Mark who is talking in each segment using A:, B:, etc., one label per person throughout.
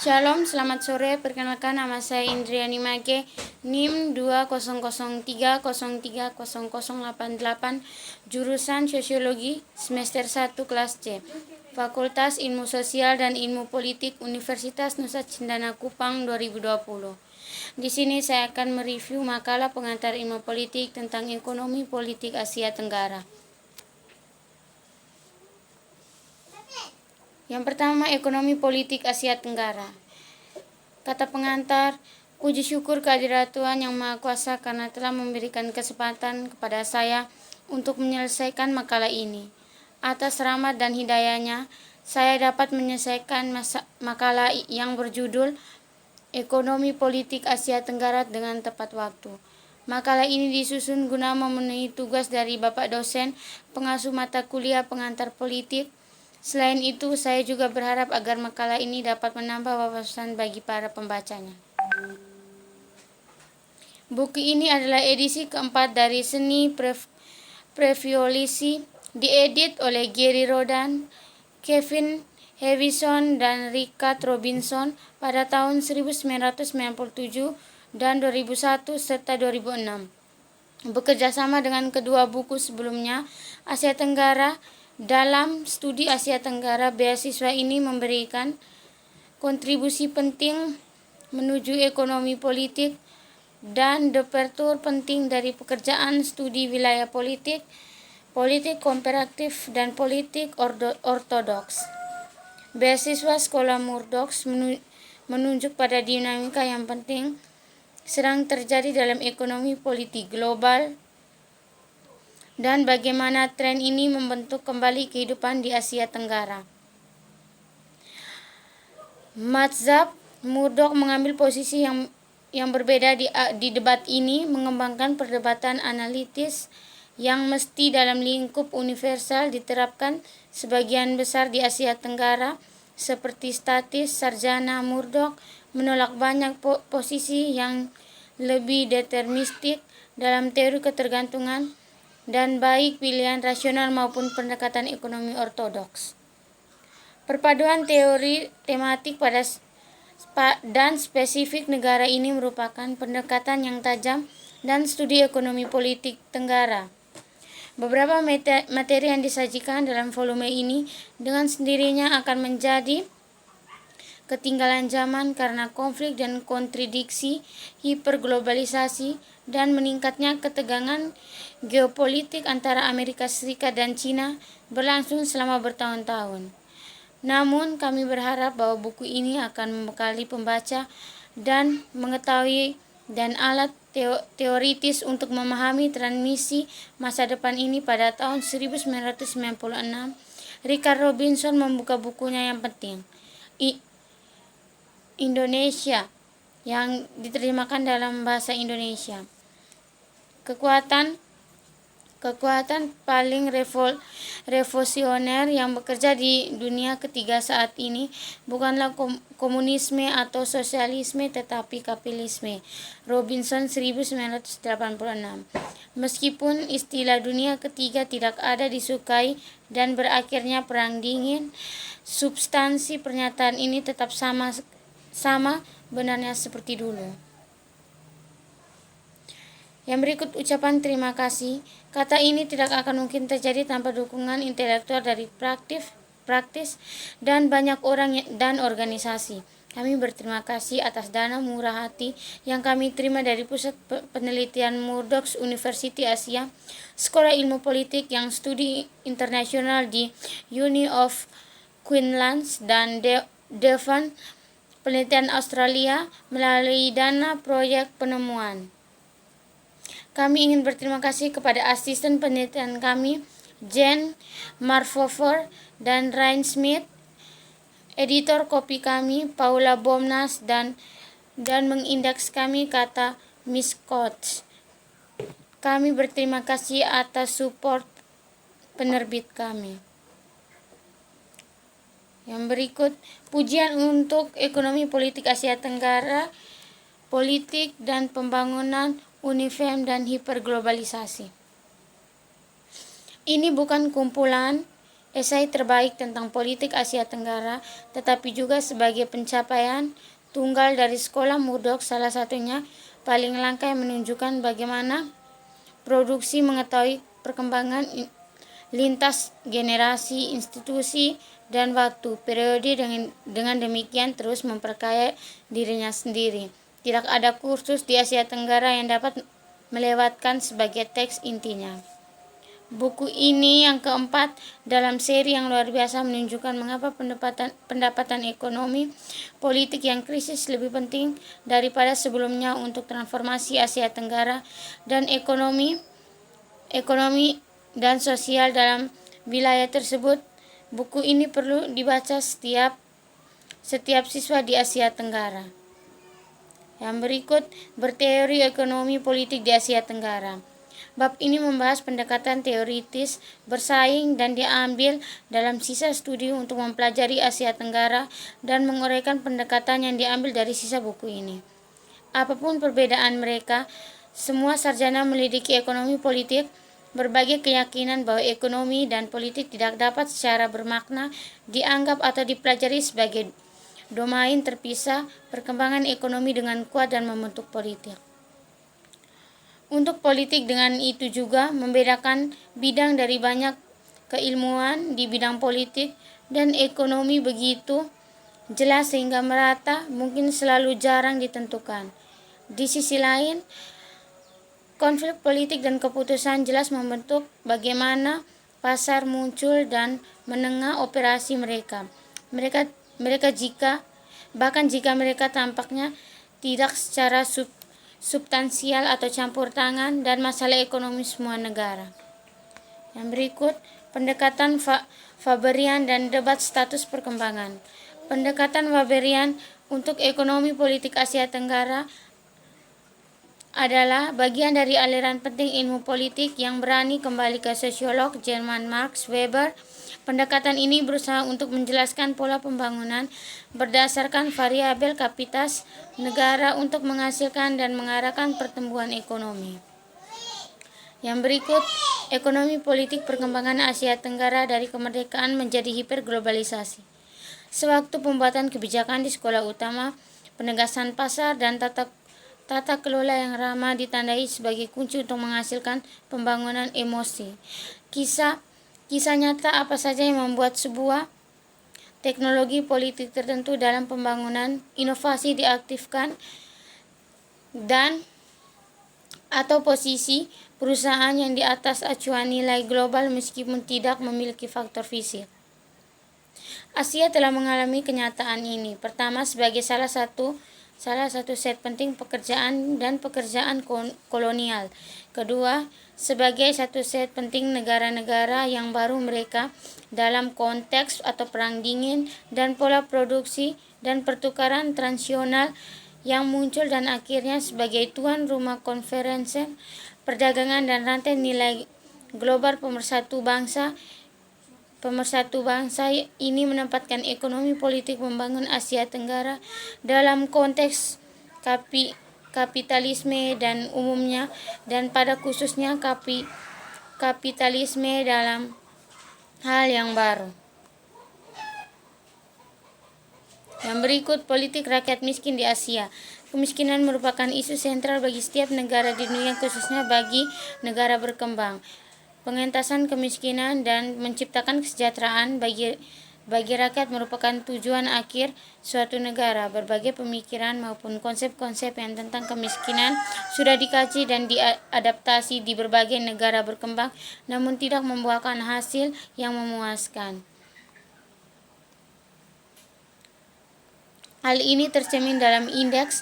A: Shalom, selamat sore. Perkenalkan, nama saya Indriani Mage, NIM 20030300088, jurusan Sosiologi, semester 1 kelas C, Fakultas Ilmu Sosial dan Ilmu Politik Universitas Nusa Cendana Kupang 2020. Di sini saya akan mereview makalah pengantar ilmu politik tentang ekonomi politik Asia Tenggara. Yang pertama, ekonomi politik Asia Tenggara. Kata pengantar, puji syukur kehadirat Tuhan Yang Maha Kuasa karena telah memberikan kesempatan kepada saya untuk menyelesaikan makalah ini. Atas rahmat dan hidayahnya, saya dapat menyelesaikan makalah yang berjudul Ekonomi Politik Asia Tenggara dengan tepat waktu. Makalah ini disusun guna memenuhi tugas dari Bapak dosen pengasuh mata kuliah pengantar politik. Selain itu, saya juga berharap agar makalah ini dapat menambah wawasan bagi para pembacanya. Buku ini adalah edisi keempat dari Seni Previolisi, diedit oleh Gary Rodan, Kevin Hewison, dan Richard Robinson pada tahun 1997 dan 2001 serta 2006. Bekerja sama dengan kedua buku sebelumnya, Asia Tenggara. Dalam studi Asia Tenggara, beasiswa ini memberikan kontribusi penting menuju ekonomi politik dan departur penting dari pekerjaan studi wilayah politik, politik komparatif, dan politik ortodoks. Beasiswa Sekolah Murdoch menunjuk pada dinamika yang penting sedang terjadi dalam ekonomi politik global dan bagaimana tren ini membentuk kembali kehidupan di Asia Tenggara. Mazhab Murdoch mengambil posisi yang berbeda di debat ini, mengembangkan perdebatan analitis yang mesti dalam lingkup universal diterapkan sebagian besar di Asia Tenggara. Seperti statis, sarjana Murdoch menolak banyak posisi yang lebih deterministik dalam teori ketergantungan dan baik pilihan rasional maupun pendekatan ekonomi ortodoks. Perpaduan teori tematik dan spesifik negara ini merupakan pendekatan yang tajam dan studi ekonomi politik Tenggara. Beberapa materi yang disajikan dalam volume ini dengan sendirinya akan menjadi ketinggalan zaman karena konflik dan kontradiksi, hiperglobalisasi, dan meningkatnya ketegangan geopolitik antara Amerika Serikat dan Cina berlangsung selama bertahun-tahun. Namun, kami berharap bahwa buku ini akan membekali pembaca dan mengetahui dan alat teoritis untuk memahami transmisi masa depan ini. Pada tahun 1996, Richard Robinson membuka bukunya yang penting, Indonesia, yang diterjemahkan dalam bahasa Indonesia. Kekuatan paling revolusioner yang bekerja di dunia ketiga saat ini bukanlah komunisme atau sosialisme tetapi kapitalisme. Robinson 1986. Meskipun istilah dunia ketiga tidak ada disukai dan berakhirnya perang dingin, substansi pernyataan ini tetap sama benarnya seperti dulu. Yang berikut ucapan terima kasih. Kata ini tidak akan mungkin terjadi tanpa dukungan intelektual dari praktis dan banyak orang dan organisasi. Kami berterima kasih atas dana murah hati yang kami terima dari Pusat Penelitian Murdoch University Asia, Sekolah Ilmu Politik yang studi internasional di Uni of Queensland dan Devon, Penelitian Australia melalui dana proyek penemuan. Kami ingin berterima kasih kepada asisten penelitian kami, Jen Marfover dan Ryan Smith, editor kopi kami, Paula Bomnas, dan mengindeks kami, kata Miss Coates. Kami berterima kasih atas support penerbit kami. Yang berikut, pujian untuk ekonomi politik Asia Tenggara, politik dan pembangunan, UNIFEM, dan hiperglobalisasi. Ini bukan kumpulan esai terbaik tentang politik Asia Tenggara, tetapi juga sebagai pencapaian tunggal dari Sekolah Murdoch, salah satunya paling langka yang menunjukkan bagaimana produksi mengetahui perkembangan lintas generasi, institusi, dan waktu. Periode dengan demikian terus memperkaya dirinya sendiri. Tidak ada kursus di Asia Tenggara yang dapat melewatkan sebagai teks intinya. Buku ini yang keempat dalam seri yang luar biasa menunjukkan mengapa pendapatan ekonomi politik yang krisis lebih penting daripada sebelumnya untuk transformasi Asia Tenggara dan ekonomi dan sosial dalam wilayah tersebut. Buku ini perlu dibaca setiap siswa di Asia Tenggara. Yang berikut, berteori ekonomi politik di Asia Tenggara. Bab ini membahas pendekatan teoritis bersaing dan diambil dalam sisa studi untuk mempelajari Asia Tenggara dan menguraikan pendekatan yang diambil dari sisa buku ini. Apapun perbedaan mereka, semua sarjana melidiki ekonomi politik berbagai keyakinan bahwa ekonomi dan politik tidak dapat secara bermakna dianggap atau dipelajari sebagai domain terpisah. Perkembangan ekonomi dengan kuat dan membentuk politik. Untuk politik dengan itu juga membedakan bidang dari banyak keilmuan di bidang politik dan ekonomi begitu jelas sehingga merata, mungkin selalu jarang ditentukan. Di sisi lain, konflik politik dan keputusan jelas membentuk bagaimana pasar muncul dan menengah operasi mereka. Bahkan jika mereka tampaknya tidak secara substansial atau campur tangan dan masalah ekonomi semua negara. Yang berikut, pendekatan Weberian dan debat status perkembangan. Pendekatan Weberian untuk ekonomi politik Asia Tenggara adalah bagian dari aliran penting ilmu politik yang berani kembali ke sosiolog Jerman Max Weber. Pendekatan ini berusaha untuk menjelaskan pola pembangunan berdasarkan variabel kapitas negara untuk menghasilkan dan mengarahkan pertumbuhan ekonomi. Yang berikut, ekonomi politik perkembangan Asia Tenggara dari kemerdekaan menjadi hiperglobalisasi. Sewaktu pembuatan kebijakan di sekolah utama, penegasan pasar dan tata kelola yang ramah ditandai sebagai kunci untuk menghasilkan pembangunan emosi. Kisah nyata apa saja yang membuat sebuah teknologi politik tertentu dalam pembangunan inovasi diaktifkan dan atau posisi perusahaan yang di atas acuan nilai global meskipun tidak memiliki faktor fisik. Asia telah mengalami kenyataan ini. Pertama, sebagai salah satu set penting pekerjaan dan pekerjaan kolonial. Kedua, sebagai satu set penting negara-negara yang baru mereka dalam konteks atau perang dingin dan pola produksi dan pertukaran transisional yang muncul dan akhirnya sebagai tuan rumah konferensi perdagangan dan rantai nilai global pemersatu bangsa ini menempatkan ekonomi politik membangun Asia Tenggara dalam konteks kapitalisme dan umumnya dan pada khususnya kapitalisme dalam hal yang baru. Yang berikut, politik rakyat miskin di Asia. Kemiskinan merupakan isu sentral bagi setiap negara di dunia, khususnya bagi negara berkembang. Pengentasan kemiskinan dan menciptakan kesejahteraan bagi rakyat merupakan tujuan akhir suatu negara. Berbagai pemikiran maupun konsep-konsep yang tentang kemiskinan sudah dikaji dan diadaptasi di berbagai negara berkembang, namun tidak membuahkan hasil yang memuaskan. Hal ini tercermin dalam indeks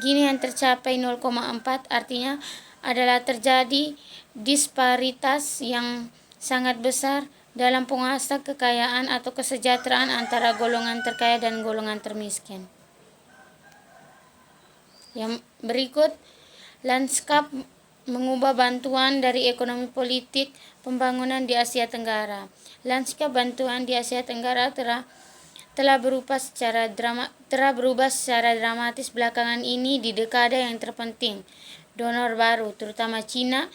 A: Gini yang tercapai 0,4, artinya adalah terjadi disparitas yang sangat besar dalam penguasa kekayaan atau kesejahteraan antara golongan terkaya dan golongan termiskin. Yang berikut, lanskap mengubah bantuan dari ekonomi politik pembangunan di Asia Tenggara. Lanskap bantuan di Asia Tenggara telah berubah secara dramatis belakangan ini di dekade yang terpenting. Donor baru, terutama Cina,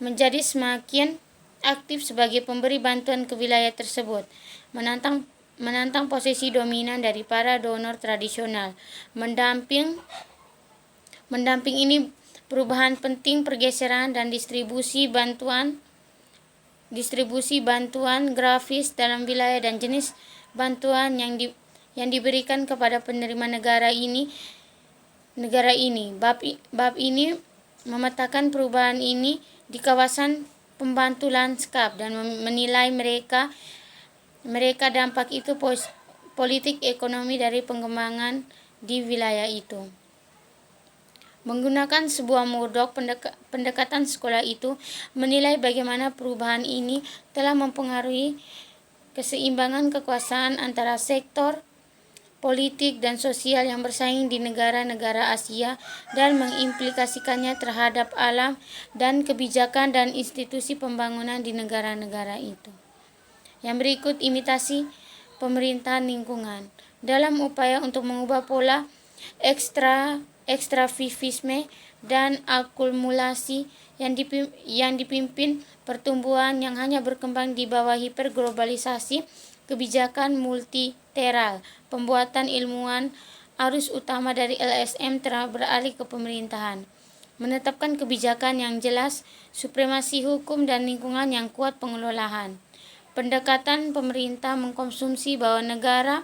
A: menjadi semakin aktif sebagai pemberi bantuan ke wilayah tersebut, menantang posisi dominan dari para donor tradisional. Mendamping ini perubahan penting pergeseran dan distribusi bantuan grafis dalam wilayah dan jenis bantuan yang diberikan kepada penerima negara ini. Bab ini memetakan perubahan ini di kawasan pembantu lanskap dan menilai mereka dampak itu politik ekonomi dari pengembangan di wilayah itu. Menggunakan sebuah model pendekatan sekolah itu menilai bagaimana perubahan ini telah mempengaruhi keseimbangan kekuasaan antara sektor politik dan sosial yang bersaing di negara-negara Asia dan mengimplikasikannya terhadap alam dan kebijakan dan institusi pembangunan di negara-negara itu. Yang berikut imitasi pemerintahan lingkungan. Dalam upaya untuk mengubah pola ekstraktivisme dan akumulasi yang dipimpin pertumbuhan yang hanya berkembang di bawah hiperglobalisasi, kebijakan multilateral, pembuatan ilmuwan arus utama dari LSM telah beralih ke pemerintahan, menetapkan kebijakan yang jelas, supremasi hukum dan lingkungan yang kuat pengelolaan. Pendekatan pemerintah mengkonsumsi bahwa negara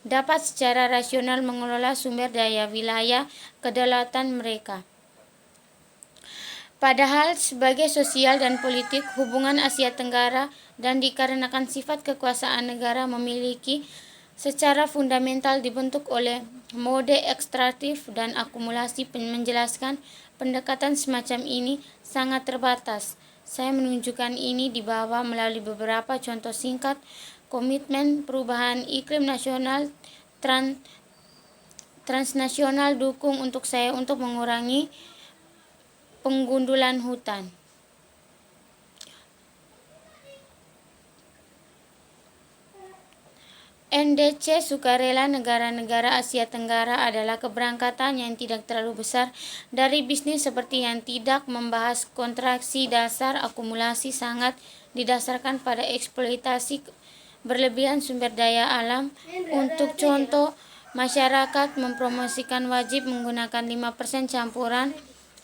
A: dapat secara rasional mengelola sumber daya wilayah kedaulatan mereka. Padahal sebagai sosial dan politik hubungan Asia Tenggara dan dikarenakan sifat kekuasaan negara memiliki secara fundamental dibentuk oleh mode ekstraktif dan akumulasi, menjelaskan pendekatan semacam ini sangat terbatas. Saya menunjukkan ini di bawah melalui beberapa contoh singkat. Komitmen perubahan iklim nasional transnasional dukung untuk saya untuk mengurangi penggundulan hutan. NDC sukarela negara-negara Asia Tenggara adalah keberangkatan yang tidak terlalu besar dari bisnis seperti yang tidak membahas kontraksi dasar. Akumulasi sangat didasarkan pada eksploitasi berlebihan sumber daya alam. Untuk contoh, masyarakat mempromosikan wajib menggunakan 5% campuran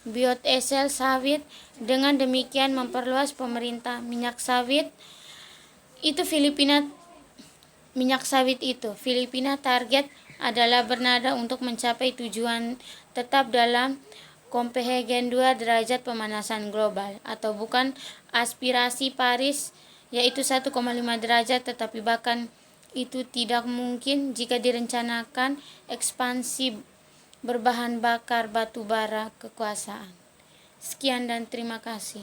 A: biodiesel sawit. Dengan demikian memperluas pemerintah minyak sawit itu. Filipina target adalah bernada untuk mencapai tujuan tetap dalam Copenhagen 2 derajat pemanasan global, atau bukan aspirasi Paris yaitu 1,5 derajat, tetapi bahkan itu tidak mungkin jika direncanakan ekspansi berbahan bakar batu bara kekuasaan. Sekian dan terima kasih.